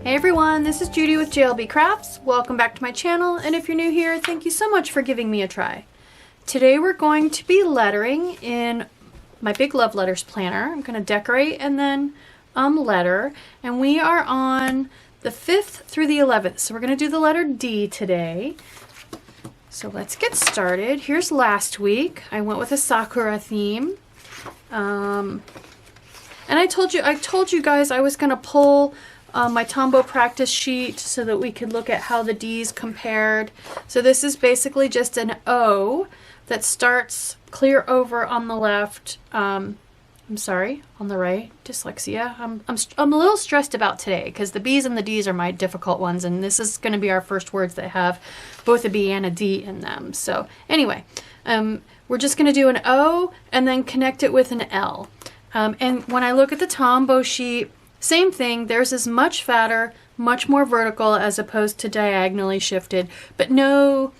Hey everyone, this is Judi with JLBCrafts. Welcome back to my channel, and if you're new here, thank you so much for giving me a try. Today we're going to be lettering in my Big Love Letters planner. I'm going to decorate and then letter, and we are on the 5th through the 11th, so we're going to do the letter D today. So let's get started. Here's last week. I went with a Sakura theme. And I told you guys I was going to pull my Tombow practice sheet so that we could look at how the D's compared. So this is basically just an O that starts clear over on the left. I'm sorry, on the right. Dyslexia. I'm a little stressed about today because the B's and the D's are my difficult ones, and this is going to be our first words that have both a B and a D in them. So anyway, we're just going to do an O and then connect it with an L. And when I look at the Tombow sheet, same thing. Theirs is much fatter, much more vertical as opposed to diagonally shifted, but no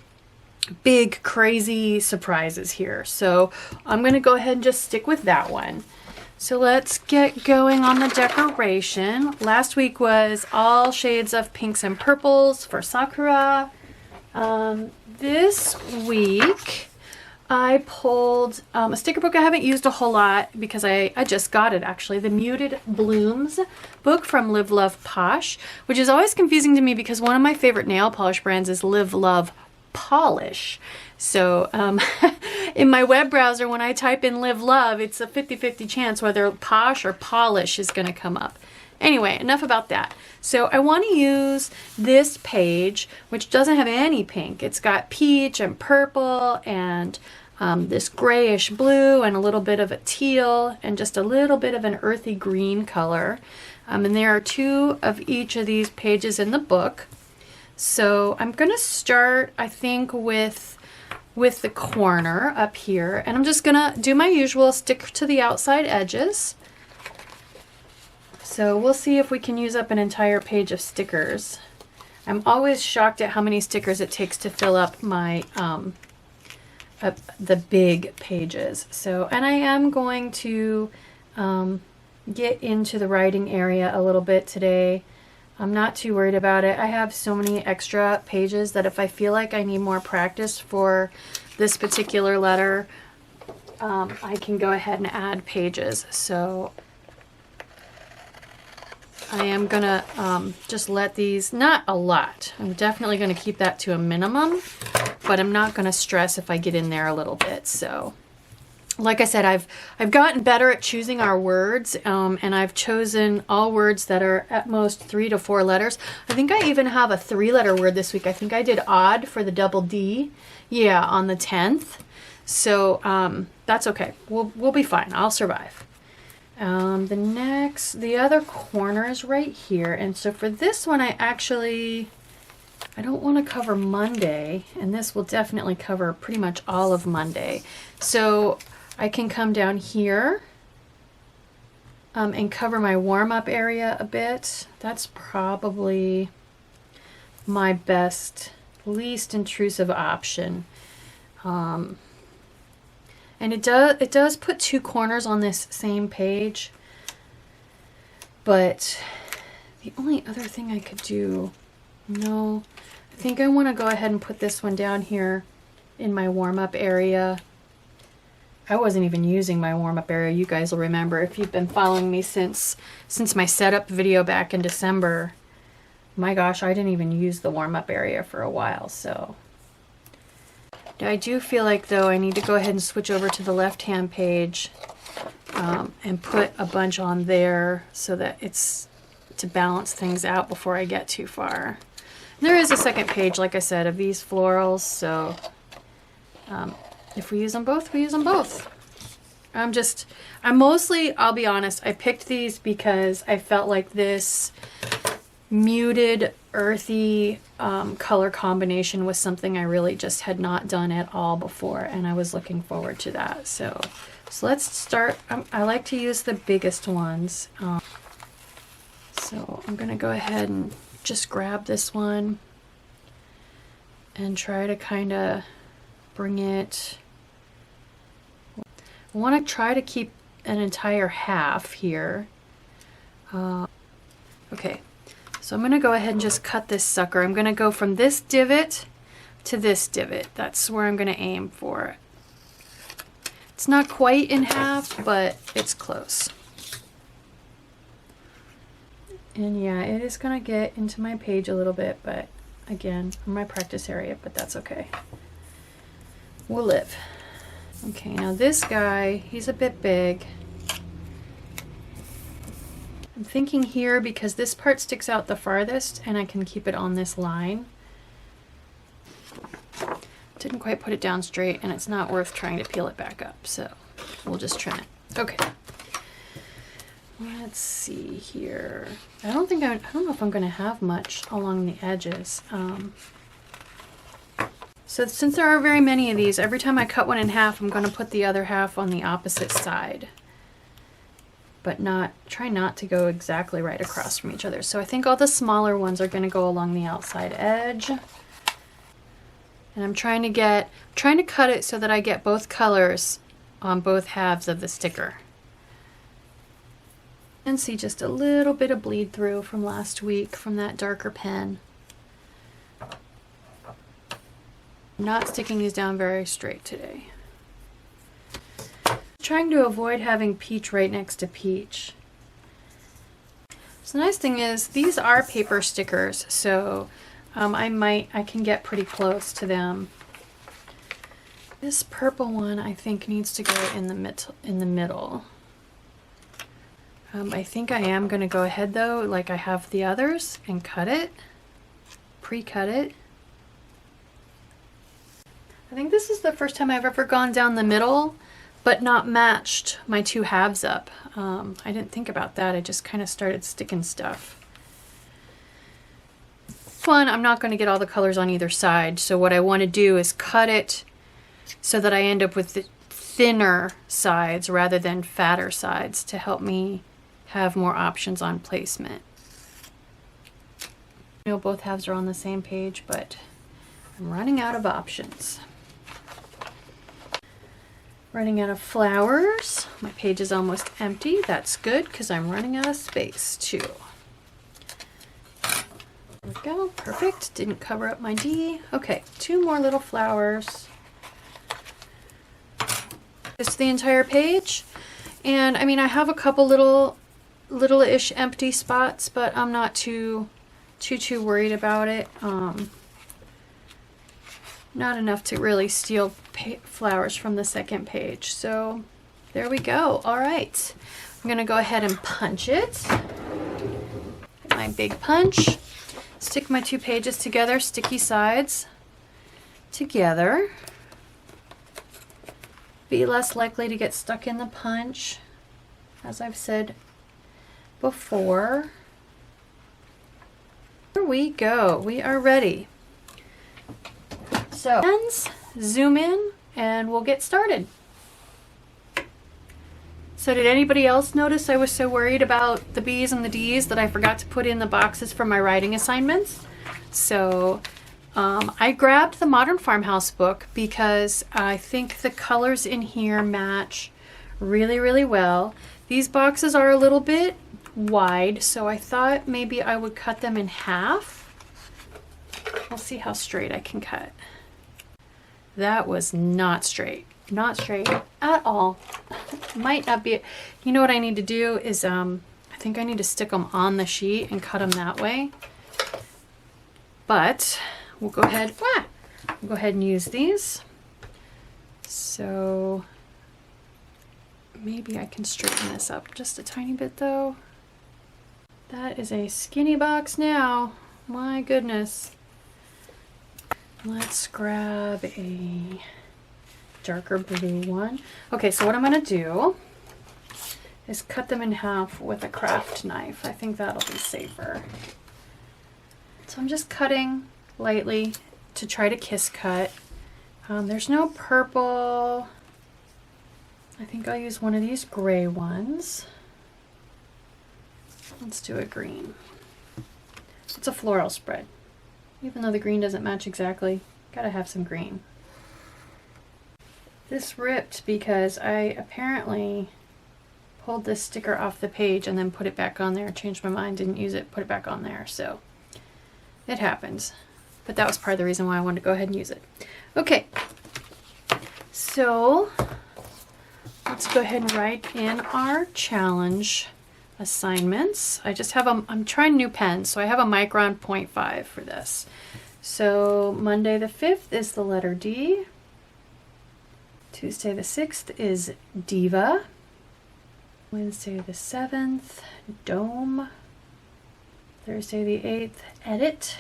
big crazy surprises here. So I'm going to go ahead and just stick with that one. So let's get going on the decoration. Last week was all shades of pinks and purples for Sakura. This week I pulled a sticker book I haven't used a whole lot because I just got it actually. The Muted Blooms book from Live Love Posh, which is always confusing to me because one of my favorite nail polish brands is Live Love Polish. So in my web browser, when I type in Live Love, it's a 50-50 chance whether Posh or Polish is going to come up. Anyway, enough about that. So I want to use this page, which doesn't have any pink. It's got peach and purple and this grayish blue and a little bit of a teal and just a little bit of an earthy green color. And there are two of each of these pages in the book. So I'm going to start, I think, with the corner up here. And I'm just going to do my usual, stick to the outside edges. So we'll see if we can use up an entire page of stickers. I'm always shocked at how many stickers it takes to fill up my the big pages. So, and I am going to get into the writing area a little bit today. I'm not too worried about it. I have so many extra pages that if I feel like I need more practice for this particular letter, I can go ahead and add pages. So I am gonna just let these, not a lot. I'm definitely gonna keep that to a minimum, but I'm not gonna stress if I get in there a little bit. So, like I said, I've gotten better at choosing our words, and I've chosen all words that are at most 3 to 4 letters. I think I even have a 3-letter word this week. I think I did odd for the double D, yeah, on the 10th. So that's okay. We'll be fine. I'll survive. The other corner is right here, and so for this one I don't want to cover Monday, and this will definitely cover pretty much all of Monday. So I can come down here and cover my warm-up area a bit. That's probably my best, least intrusive option. And it does put 2 corners on this same page, but the only other thing I could do, no, I think I want to go ahead and put this one down here in my warm-up area. I wasn't even using my warm-up area. You guys will remember if you've been following me since my setup video back in December. My gosh, I didn't even use the warm-up area for a while, so. I do feel like, though, I need to go ahead and switch over to the left-hand page and put a bunch on there so that it's to balance things out before I get too far. There is a second page, like I said, of these florals, so if we use them both, we use them both. I'm mostly, I'll be honest, I picked these because I felt like this muted, earthy color combination was something I really just had not done at all before, and I was looking forward to that. So let's start. I like to use the biggest ones. So I'm going to go ahead and just grab this one and try to kind of bring it. I want to try to keep an entire half here. Okay, So I'm gonna go ahead and just cut this sucker. I'm gonna go from this divot to this divot. That's where I'm gonna aim for. It's not quite in half, but it's close. And yeah, it is gonna get into my page a little bit, but again, my practice area, but that's okay. We'll live. Okay, now this guy, he's a bit big. I'm thinking here because this part sticks out the farthest and I can keep it on this line. Didn't quite put it down straight and it's not worth trying to peel it back up, so we'll just trim it. Okay. Let's see here. I don't know if I'm gonna have much along the edges. So since there are very many of these, every time I cut one in half, I'm gonna put the other half on the opposite side. But try not to go exactly right across from each other. So I think all the smaller ones are gonna go along the outside edge. And I'm trying to cut it so that I get both colors on both halves of the sticker. And see just a little bit of bleed through from last week from that darker pen. I'm not sticking these down very straight today. Trying to avoid having peach right next to peach. So the nice thing is these are paper stickers, so I can get pretty close to them. This purple one I think needs to go in the middle. I think I am going to go ahead though, like I have the others, and cut it, pre-cut it. I think this is the first time I've ever gone down the middle but not matched my two halves up. I didn't think about that. I just kind of started sticking stuff. One, I'm not going to get all the colors on either side, so what I want to do is cut it so that I end up with the thinner sides rather than fatter sides to help me have more options on placement. I know both halves are on the same page, but I'm running out of options. Running out of flowers. My page is almost empty. That's good because I'm running out of space too. There we go. Perfect. Didn't cover up my D. Okay, 2 more little flowers. Just the entire page. And I mean, I have a couple little-ish empty spots, but I'm not too worried about it. Not enough to really steal flowers from the second page. So there we go. All right, I'm gonna go ahead and punch it. My big punch. Stick my 2 pages together, sticky sides together. Be less likely to get stuck in the punch, as I've said before. Here we go. We are ready. So, zoom in and we'll get started. So did anybody else notice I was so worried about the B's and the D's that I forgot to put in the boxes for my writing assignments? So I grabbed the Modern Farmhouse book because I think the colors in here match really, really well. These boxes are a little bit wide, so I thought maybe I would cut them in half. We'll see how straight I can cut. That was not straight. Not straight at all. Might not be. You know what I need to do is I think I need to stick them on the sheet and cut them that way. But we'll go ahead. We'll go ahead and use these. So maybe I can straighten this up just a tiny bit though. That is a skinny box now. My goodness. Let's grab a darker blue one. Okay, so what I'm gonna do is cut them in half with a craft knife. I think that'll be safer. So I'm just cutting lightly to try to kiss cut. There's no purple. I think I'll use one of these gray ones. Let's do a green. It's a floral spread. Even though the green doesn't match exactly, gotta have some green. This ripped because I apparently pulled this sticker off the page and then put it back on there. Changed my mind, didn't use it, put it back on there. So it happens. But that was part of the reason why I wanted to go ahead and use it. Okay, so let's go ahead and write in our challenge assignments. I just have I'm trying new pens, so I have a Micron 0.5 for this. So Monday the 5th is the letter D. Tuesday the 6th is Diva. Wednesday the 7th, Dome. Thursday the 8th, Edit.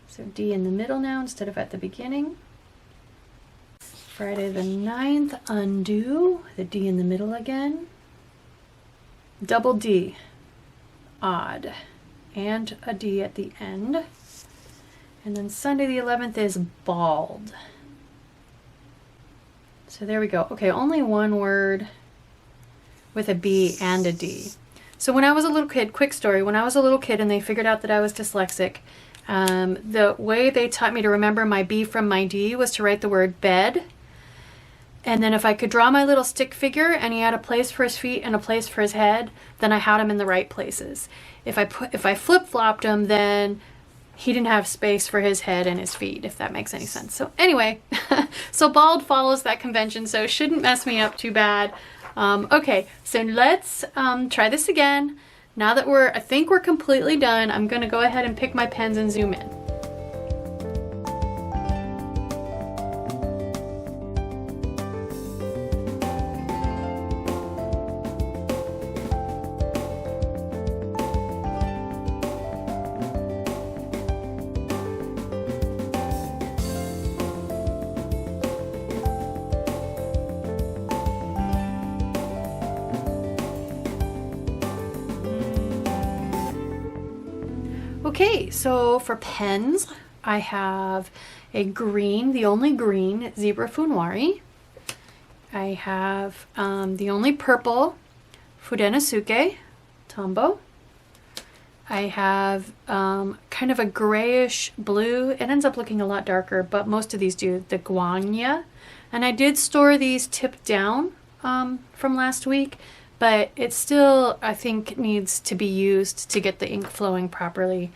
So D in the middle now instead of at the beginning. Friday the 9th, Undo. The D in the middle again. Double D, Odd. And a D at the end. And then Sunday the 11th is Bald. So there we go. Okay, only one word with a B and a D. So when I was a little kid, quick story, when I was a little kid and they figured out that I was dyslexic, the way they taught me to remember my B from my D was to write the word bed. And then if I could draw my little stick figure and he had a place for his feet and a place for his head, then I had him in the right places. If I flip-flopped him, then he didn't have space for his head and his feet, if that makes any sense. So anyway, so Bald follows that convention, so shouldn't mess me up too bad. Okay, so let's try this again. Now that I think we're completely done, I'm gonna go ahead and pick my pens and zoom in. Okay, so for pens, I have a green, the only green, Zebra Funwari. I have the only purple, Fudenosuke, Tombow. I have kind of a grayish blue. It ends up looking a lot darker, but most of these do, the Guangna. And I did store these tipped down from last week, but it still, I think, needs to be used to get the ink flowing properly.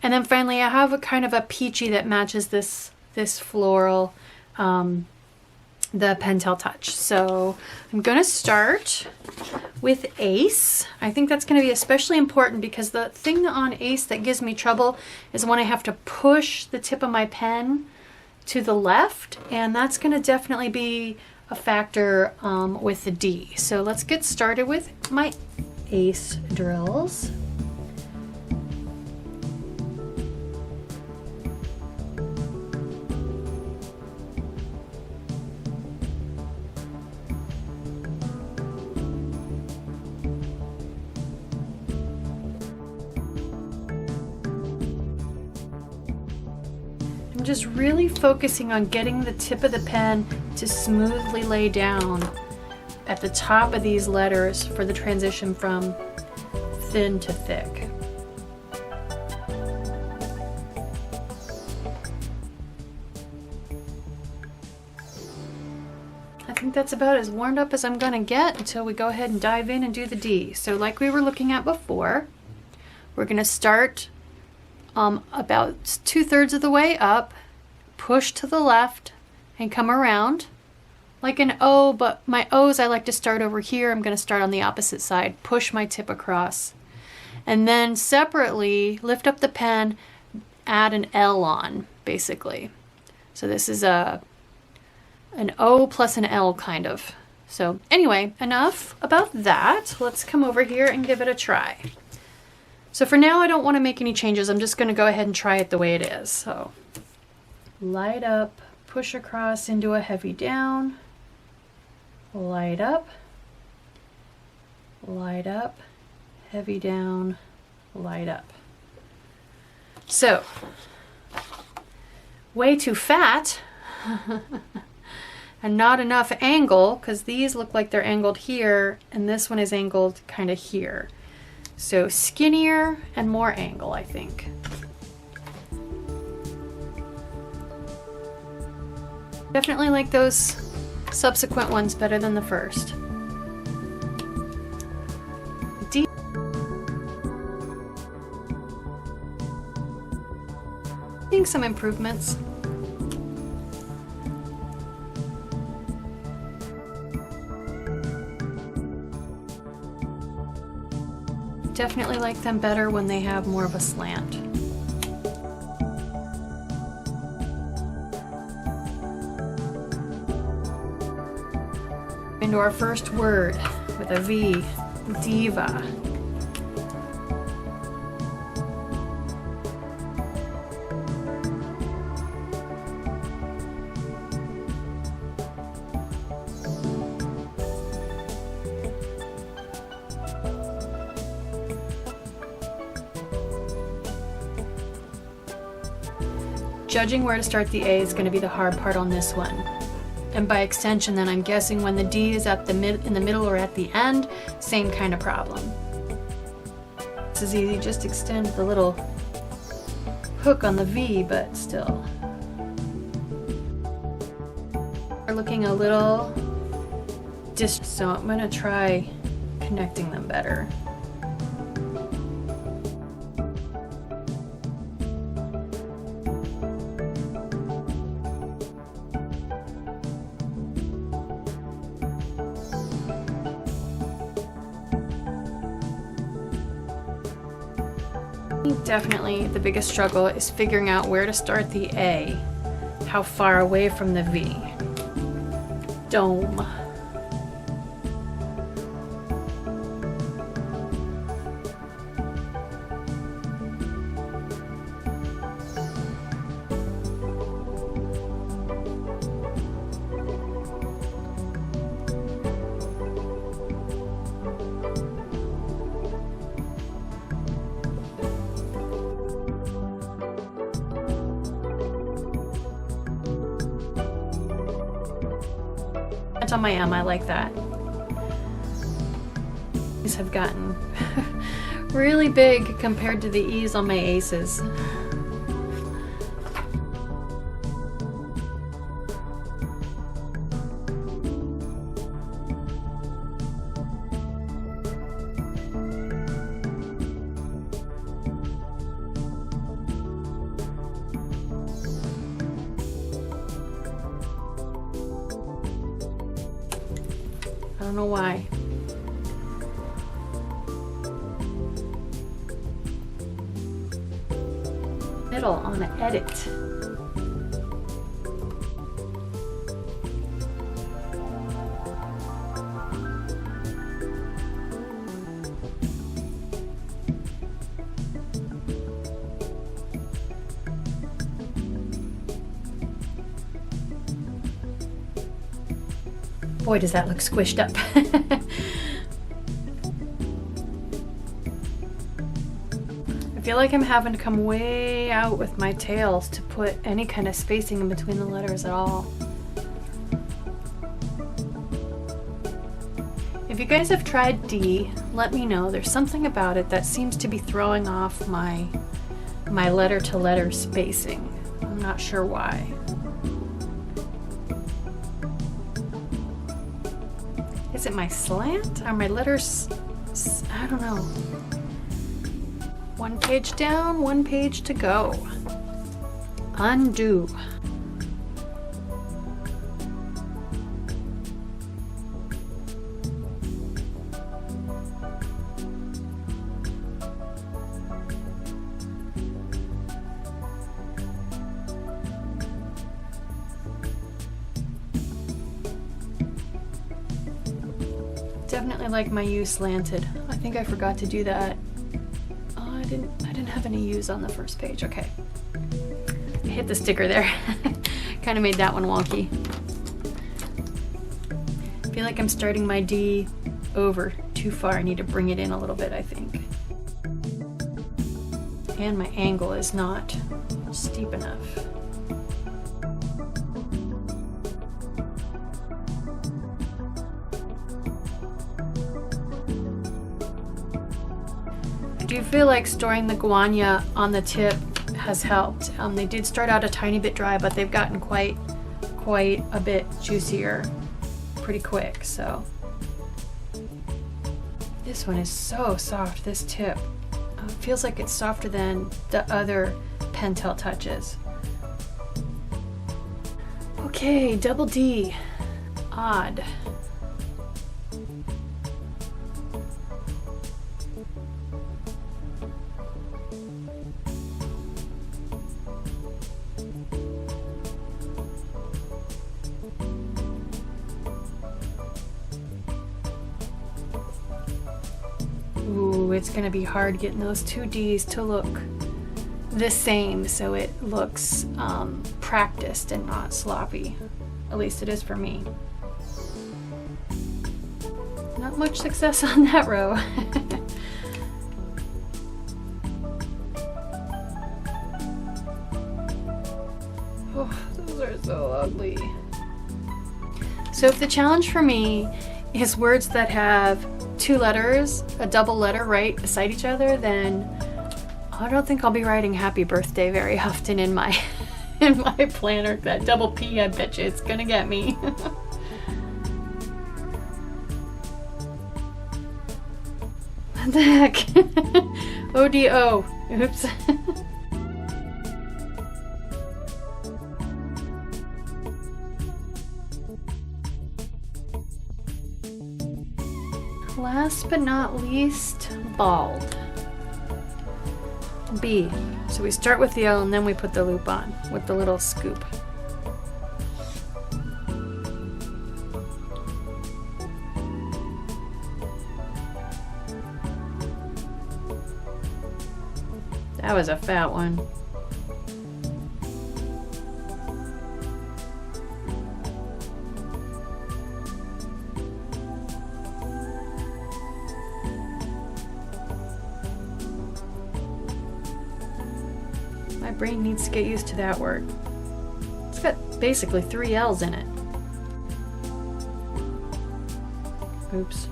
And then finally, I have a kind of a peachy that matches this floral, the Pentel Touch. So I'm going to start with Ace. I think that's going to be especially important because the thing on Ace that gives me trouble is when I have to push the tip of my pen to the left, and that's going to definitely be a factor with the D. So let's get started with my Ace drills. I'm just really focusing on getting the tip of the pen to smoothly lay down at the top of these letters for the transition from thin to thick. I think that's about as warmed up as I'm gonna get until we go ahead and dive in and do the D. So like we were looking at before, we're gonna start about 2/3 of the way up, push to the left, and come around like an O, but my O's I like to start over here. I'm going to start on the opposite side, push my tip across, and then separately lift up the pen, add an L on, basically. So this is an O plus an L kind of. So anyway, enough about that. Let's come over here and give it a try. So for now, I don't want to make any changes. I'm just going to go ahead and try it the way it is. So light up, push across into a heavy down, light up, heavy down, light up. So, way too fat and not enough angle, because these look like they're angled here and this one is angled kind of here. So skinnier and more angle, I think. Definitely like those subsequent ones better than the first. D. Seeing some improvements. Definitely like them better when they have more of a slant. Into our first word with a V, diva. Judging where to start the A is going to be the hard part on this one. And by extension, then I'm guessing when the D is at the in the middle or at the end, same kind of problem. This is easy, just extend the little hook on the V, but still. We're looking a little distant, so I'm going to try connecting them better. Definitely the biggest struggle is figuring out where to start the A, how far away from the V. Dome. On my M, I like that. These have gotten really big compared to the E's on my aces. I don't know why. Middle on an edit. Boy, does that look squished up. I feel like I'm having to come way out with my tails to put any kind of spacing in between the letters at all. If you guys have tried D, let me know. There's something about it that seems to be throwing off my letter to letter spacing. I'm not sure why. Is it my slant? Are my letters? I don't know. One page down, one page to go. Undo. Definitely like my U slanted. I think I forgot to do that. Oh, I didn't have any U's on the first page. Okay. I hit the sticker there. Kind of made that one wonky. I feel like I'm starting my D over too far. I need to bring it in a little bit, I think. And my angle is not steep enough. I do feel like storing the Guangna on the tip has helped. They did start out a tiny bit dry, but they've gotten quite a bit juicier pretty quick, so This one is so soft, this tip. It feels like it's softer than the other Pentel touches. Okay, double D. Odd. Ooh, it's gonna be hard getting those two D's to look the same so it looks practiced and not sloppy. At least it is for me. Not much success on that row. Oh, those are so ugly. So if the challenge for me is words that have two letters, a double letter right beside each other, then I don't think I'll be writing happy birthday very often in my in my planner. That double P, I bet you it's gonna get me. What the heck? ODO. Oops. Last but not least, bald. B. So we start with the L and then we put the loop on with the little scoop. That was a fat one. My brain needs to get used to that word. It's got basically 3 L's in it. Oops.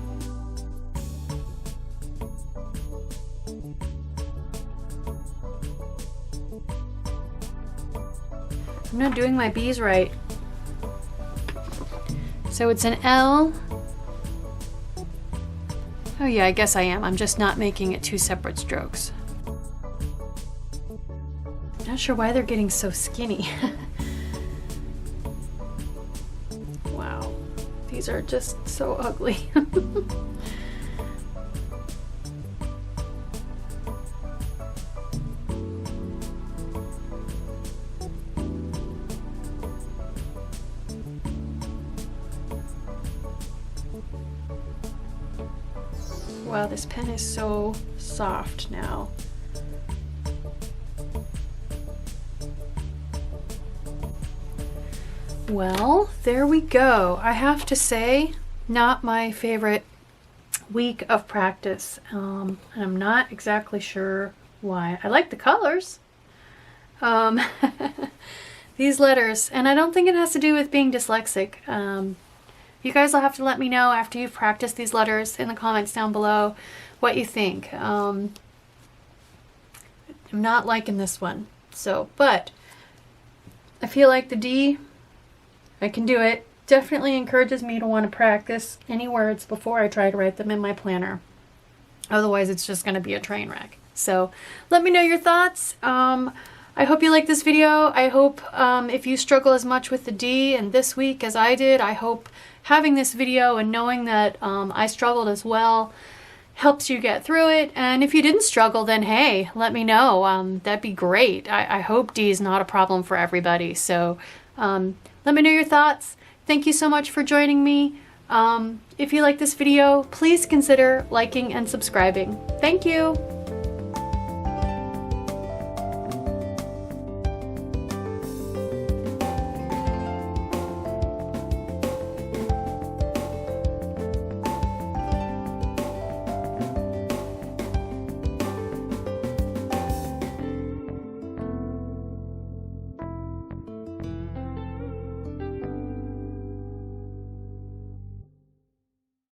I'm not doing my B's right. So it's an L. Oh yeah, I guess I am. I'm just not making it 2 separate strokes. Not sure why they're getting so skinny. Wow, these are just so ugly. Wow, this pen is so soft now. Well, there we go. I have to say, not my favorite week of practice. And I'm not exactly sure why. I like the colors. These letters, and I don't think it has to do with being dyslexic. You guys will have to let me know after you've practiced these letters in the comments down below what you think. I'm not liking this one. So, but I feel like the D, I can do it. Definitely encourages me to want to practice any words before I try to write them in my planner. Otherwise, it's just going to be a train wreck. So let me know your thoughts. I hope you like this video. I hope if you struggle as much with the D and this week as I did, I hope having this video and knowing that I struggled as well helps you get through it. And if you didn't struggle, then hey, let me know. That'd be great. I hope D is not a problem for everybody. So let me know your thoughts. Thank you so much for joining me. If you like this video, please consider liking and subscribing. Thank you.